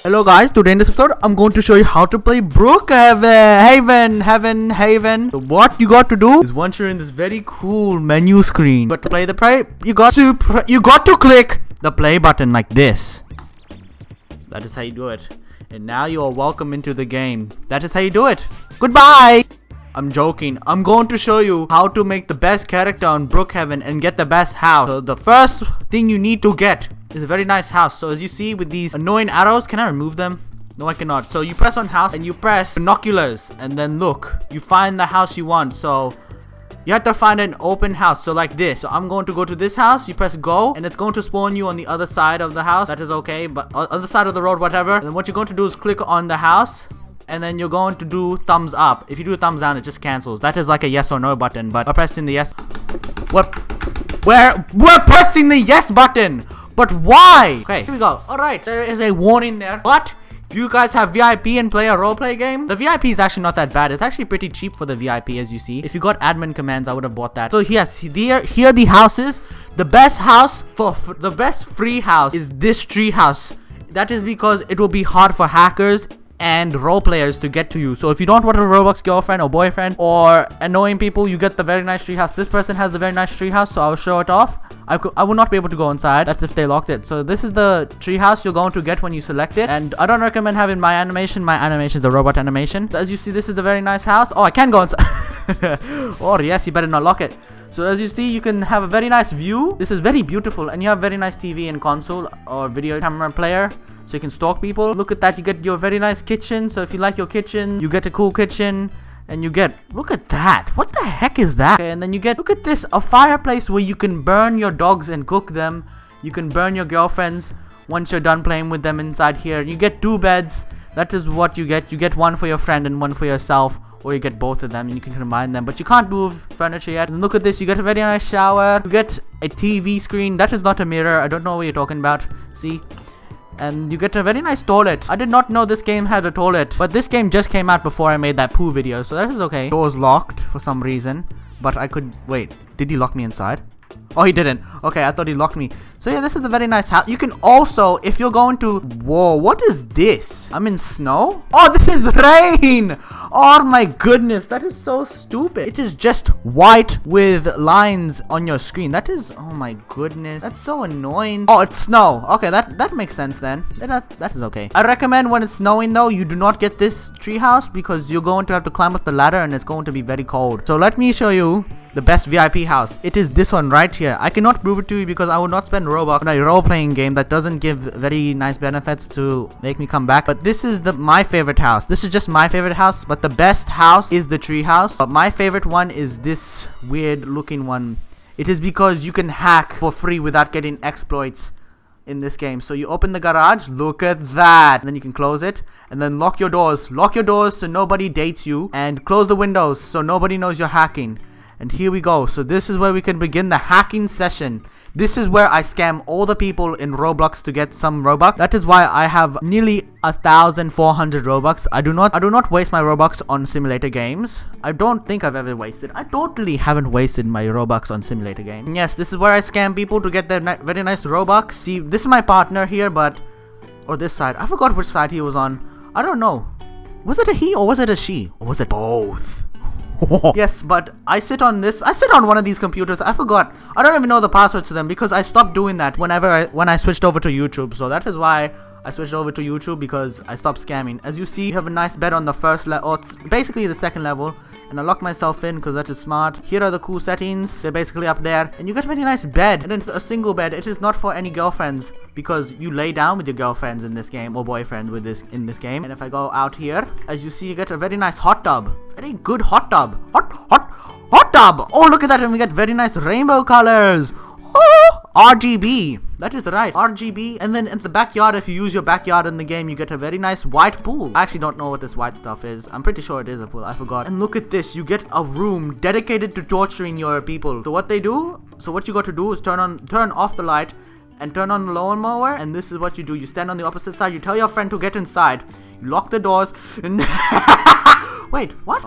Hello guys, today in this episode I'm going to show you how to play Brookhaven. So what you got to do is once you're in this very cool menu screen, but to play the you got to click the play button like this. That is how you do it. And now you are welcome into the game. That is how you do it. Goodbye. I'm joking. I'm going to show you how to make the best character on Brookhaven and get the best house. So the first thing you need to get is a very nice house. So as you see with these annoying arrows, can I remove them? No, I cannot. So you press on house and you press binoculars and then look. You find the house you want. So you have to find an open house. So like this. So I'm going to go to this house. You press go and it's going to spawn you on the other side of the house. That is okay. But other side of the road, whatever. And then what you're going to do is click on the house. And then you're going to do thumbs up. If you do a thumbs down, it just cancels. That is like a yes or no button. But we're pressing the yes. We're pressing the yes button. But why? Okay, here we go. Alright, there is a warning there. But if you guys have VIP and play a roleplay game, the VIP is actually not that bad. It's actually pretty cheap for the VIP, as you see. If you got admin commands, I would have bought that. So yes, here are the houses. The best house the best free house is this tree house. That is because it will be hard for hackers and role players to get to you. So if you don't want a Roblox girlfriend or boyfriend or annoying people, you get the very nice treehouse. This person has the very nice treehouse, so I'll show it off. I will not be able to go inside. That's if they locked it. So this is the treehouse you're going to get when you select it. And I don't recommend having my animation. My animation is the robot animation. So as you see, this is the very nice house. Oh, I can go inside. Oh yes, you better not lock it. So as you see, you can have a very nice view. This is very beautiful, and you have very nice TV and console or video camera player. So you can stalk people. Look at that. You get your very nice kitchen. So if you like your kitchen, you get a cool kitchen. And you get, look at that. What the heck is that? Okay, and then you get, look at this, a fireplace where you can burn your dogs and cook them. You can burn your girlfriends once you're done playing with them inside here. You get 2 beds. That is what you get. You get one for your friend and one for yourself. Or you get both of them and you can combine them. But you can't move furniture yet. And look at this. You get a very nice shower. You get a TV screen. That is not a mirror. I don't know what you're talking about. See? And you get a very nice toilet. I did not know this game had a toilet. But this game just came out before I made that poo video. So that is okay. Door's locked for some reason. But I could... Wait. Did he lock me inside? Oh, he didn't. Okay, I thought he locked me. So yeah, this is a very nice house. You can also, if you're going to... Whoa, what is this? I'm in snow? Oh, this is rain! Oh my goodness, that is so stupid. It is just white with lines on your screen. That is... Oh my goodness. That's so annoying. Oh, it's snow. Okay, that makes sense then. That is okay. I recommend when it's snowing though, you do not get this treehouse because you're going to have to climb up the ladder and it's going to be very cold. So let me show you the best VIP house. It is this one right here. I cannot prove it to you because I would not spend Robux on a role-playing game that doesn't give very nice benefits to make me come back. But this is my favorite house. This is just my favorite house, but the best house is the tree house. But my favorite one is this weird looking one. It is because you can hack for free without getting exploits in this game. So you open the garage, look at that, and then you can close it and then lock your doors so nobody dates you, and close the windows so nobody knows you're hacking. And here we go. So this is where we can begin the hacking session. This is where I scam all the people in Roblox to get some Robux. That is why I have nearly 1,400 Robux. I do not waste my Robux on simulator games. I don't think I've ever wasted. I totally haven't wasted my Robux on simulator game. Yes, this is where I scam people to get their very nice Robux. See, this is my partner here, or this side. I forgot which side he was on. I don't know. Was it a he or was it a she? Or was it both? Yes, but I sit on one of these computers. I forgot. I don't even know the password to them because I stopped doing that when I switched over to YouTube. So that is why I switched over to YouTube, because I stopped scamming. As you see, you have a nice bed on the first level, or it's basically the second level. And I lock myself in because that is smart. Here are the cool settings. They're basically up there. And you get a very nice bed. And it's a single bed. It is not for any girlfriends because you lay down with your girlfriends in this game, or boyfriend in this game. And if I go out here, as you see, you get a very nice hot tub. Very good hot tub. Hot tub. Oh, look at that. And we get very nice rainbow colors. Oh, RGB. That is right, RGB. And then in the backyard, if you use your backyard in the game, you get a very nice white pool. I actually don't know what this white stuff is. I'm pretty sure it is a pool. I forgot. And look at this. You get a room dedicated to torturing your people. So what you got to do is turn off the light and turn on the lawnmower. And this is what you do. You stand on the opposite side. You tell your friend to get inside. You lock the doors. And wait, what?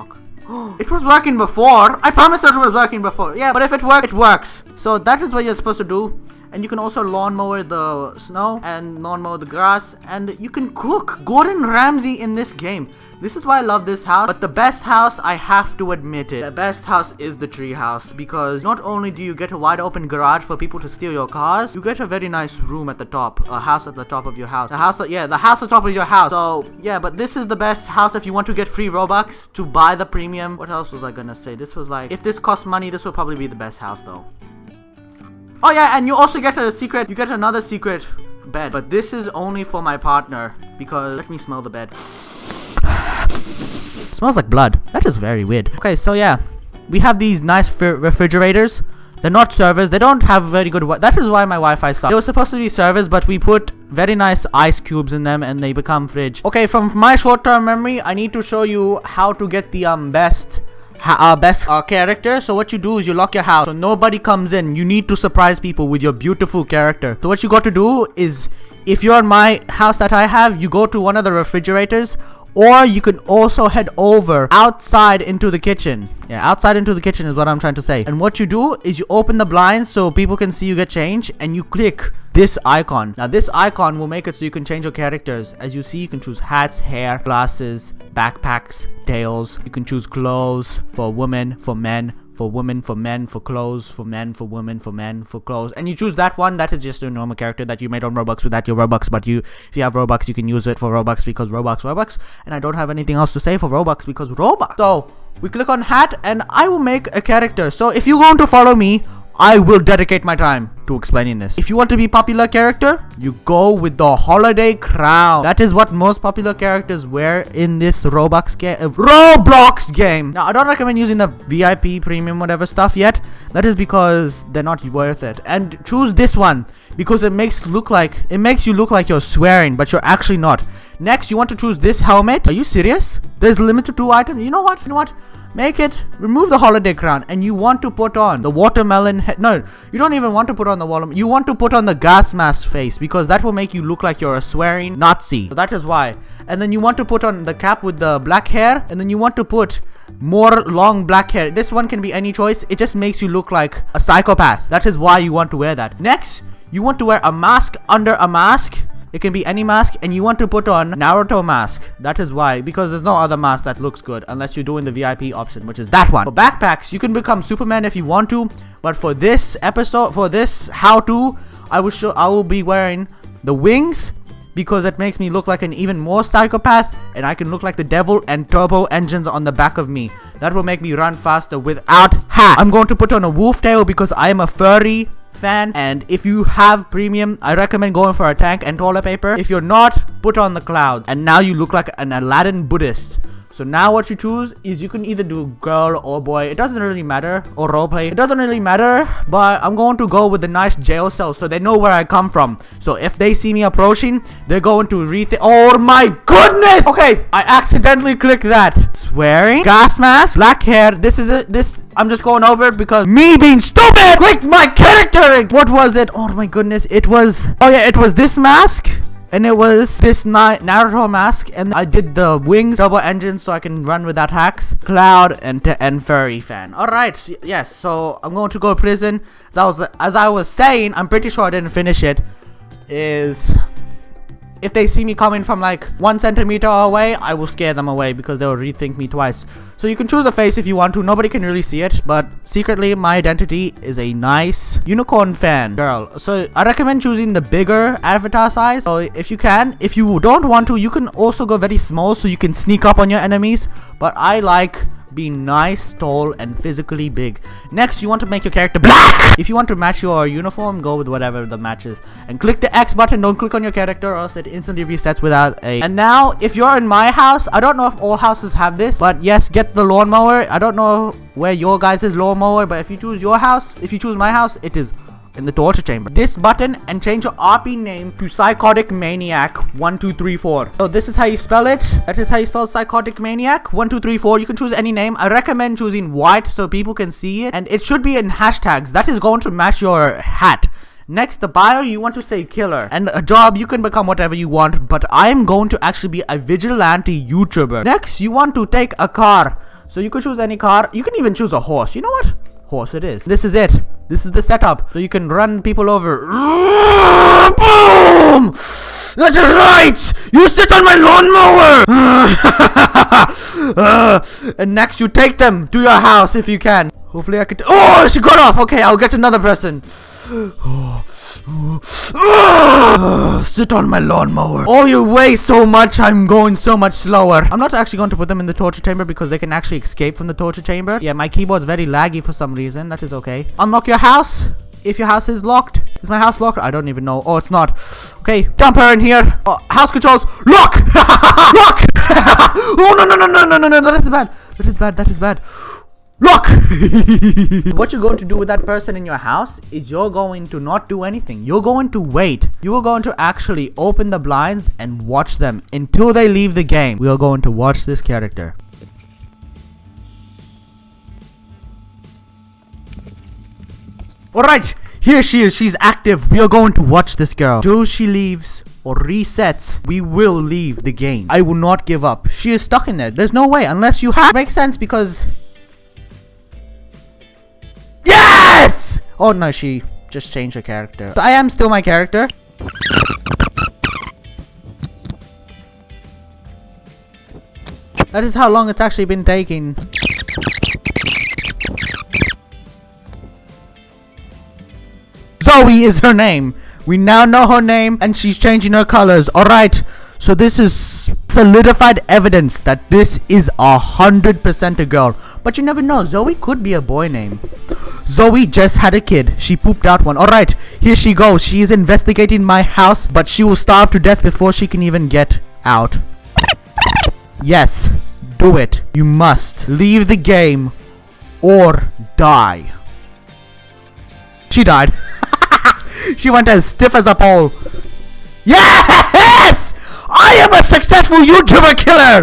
It was working before. I promised that it was working before. Yeah, but if it works, it works. So that is what you're supposed to do. and you can also lawnmower the snow and lawnmower the grass, and you can cook. Gordon Ramsay in this game. This is why I love this house. But the best house, I have to admit it, the best house is the tree house, because not only do you get a wide open garage for people to steal your cars, you get a very nice room at the top, a house at the top of your house. The house at the top of your house. So yeah, but this is the best house if you want to get free Robux to buy the premium. What else was I gonna say? This was like, if this costs money, this would probably be the best house though. Oh yeah, and you also get a secret, you get another secret bed, but this is only for my partner, because let me smell the bed. Smells like blood. That is very weird. Okay, so yeah, we have these nice refrigerators. They're not servers. They don't have very good. That is why my Wi-Fi sucks. They were supposed to be servers, but we put very nice ice cubes in them, and they become fridge. Okay, from my short-term memory, I need to show you how to get the best character. So what you do is you lock your house so nobody comes in. You need to surprise people with your beautiful character. So what you got to do is, if you're in my house that I have, you go to one of the refrigerators. Or you can also head over outside into the kitchen. Yeah, outside into the kitchen is what I'm trying to say. And what you do is you open the blinds so people can see you get change, and you click this icon. Now this icon will make it so you can change your characters. As you see, you can choose hats, hair, glasses, backpacks, tails. You can choose clothes for women, for men, for women, for men, for clothes, for men, for women, for men, for clothes. And you choose that one. That is just a normal character that you made on Robux without your Robux. But if you have Robux, you can use it for Robux, because Robux. And I don't have anything else to say for Robux, because Robux. So we click on hat, and I will make a character. So if you're going to follow me, I will dedicate my time to explaining this. If you want to be popular character, you go with the holiday crown. That is what most popular characters wear in this Roblox game. Now, I don't recommend using the VIP premium whatever stuff yet. That is because they're not worth it. And choose this one because it makes you look like you're swearing, but you're actually not. Next, you want to choose this helmet. Are you serious? There's limited 2 items. You know what? Remove the holiday crown, and you want to put on the watermelon head. No, you don't even want to put on the watermelon. You want to put on the gas mask face, because that will make you look like you're a swearing Nazi. So that is why. And then you want to put on the cap with the black hair, and then you want to put more long black hair. This one can be any choice. It just makes you look like a psychopath. That is why you want to wear that. Next, you want to wear a mask under a mask. It can be any mask, and you want to put on Naruto mask. That is why, because there's no other mask that looks good unless you're doing the VIP option, which is that one. For backpacks, you can become Superman if you want to, but for this episode, for this how-to, I will be wearing the wings, because it makes me look like an even more psychopath, and I can look like the devil, and turbo engines on the back of me. That will make me run faster without hat. I'm going to put on a wolf tail because I am a furry fan, and if you have premium, I recommend going for a tank and toilet paper. If you're not, put on the clouds, and now you look like an Aladdin Buddhist. So now what you choose is you can either do girl or boy. It doesn't really matter, or roleplay. It doesn't really matter, but I'm going to go with the nice jail cell so they know where I come from. So if they see me approaching, they're going to rethink. Oh my goodness! Okay, I accidentally clicked that. Swearing, gas mask, black hair. This is it. I'm just going over it because me being stupid clicked my character. What was it? Oh my goodness! It was this mask. And it was this Naruto mask, and I did the wings, double engines, so I can run without hacks, cloud, and furry fan. All right, yes. So I'm going to go to prison. As I was saying, I'm pretty sure I didn't finish it. If they see me coming from like 1 centimeter away, I will scare them away because they will rethink me twice. So you can choose a face if you want to. Nobody can really see it, but secretly my identity is a nice unicorn fan girl. So I recommend choosing the bigger avatar size. So if you can, if you don't want to, you can also go very small so you can sneak up on your enemies. But I like being nice, tall, and physically big. Next, you want to make your character black. If you want to match your uniform, go with whatever the matches. And click the X button. Don't click on your character, or else it instantly resets without a... And now, if you're in my house, I don't know if all houses have this, but yes, get the lawnmower. I don't know where your guys' lawnmower, but if you choose your house, if you choose my house, it is in the torture chamber. This button, and change your RP name to Psychotic Maniac 1234. So this is how you spell it. That is how you spell Psychotic Maniac 1234. You can choose any name. I recommend choosing white so people can see it, and it should be in hashtags. That is going to match your hat. Next, the bio, you want to say killer. And a job, you can become whatever you want, but I'm going to actually be a vigilante YouTuber. Next, you want to take a car. So you could choose any car. You can even choose a horse. You know what? Horse it is. This is it. This is the setup. So you can run people over. Boom! That's right! You sit on my lawnmower! And next you take them to your house if you can. Hopefully I could. Oh, she got off! Okay, I'll get another person. Sit on my lawnmower. Oh, you weigh so much, I'm going so much slower. I'm not actually going to put them in the torture chamber because they can actually escape from the torture chamber. Yeah, my keyboard's very laggy for some reason. That is okay. Unlock your house. If your house is locked. Is my house locked? I don't even know. Oh, it's not. Okay, dump her in here. Oh, house controls. Lock! Lock! Oh, no, no, no, no, no, no, no. That is bad. That is bad. That is bad. Look! What you're going to do with that person in your house is you're going to not do anything. You're going to wait. You are going to actually open the blinds and watch them until they leave the game. We are going to watch this character. Alright, here she is. She's active. We are going to watch this girl. Till she leaves or resets, we will leave the game. I will not give up. She is stuck in there. There's no way unless you have. Makes sense because... Yes! Oh no, she just changed her character. So I am still my character. That is how long it's actually been taking. Zoe is her name. We now know her name and she's changing her colors. Alright, so this is solidified evidence that this is 100% a girl. But you never know, Zoe could be a boy name. Zoe just had a kid. She pooped out one. Alright, here she goes. She is investigating my house, but she will starve to death before she can even get out. Yes, do it. You must leave the game or die. She died. She went as stiff as a pole. Yes! I am a successful YouTuber killer!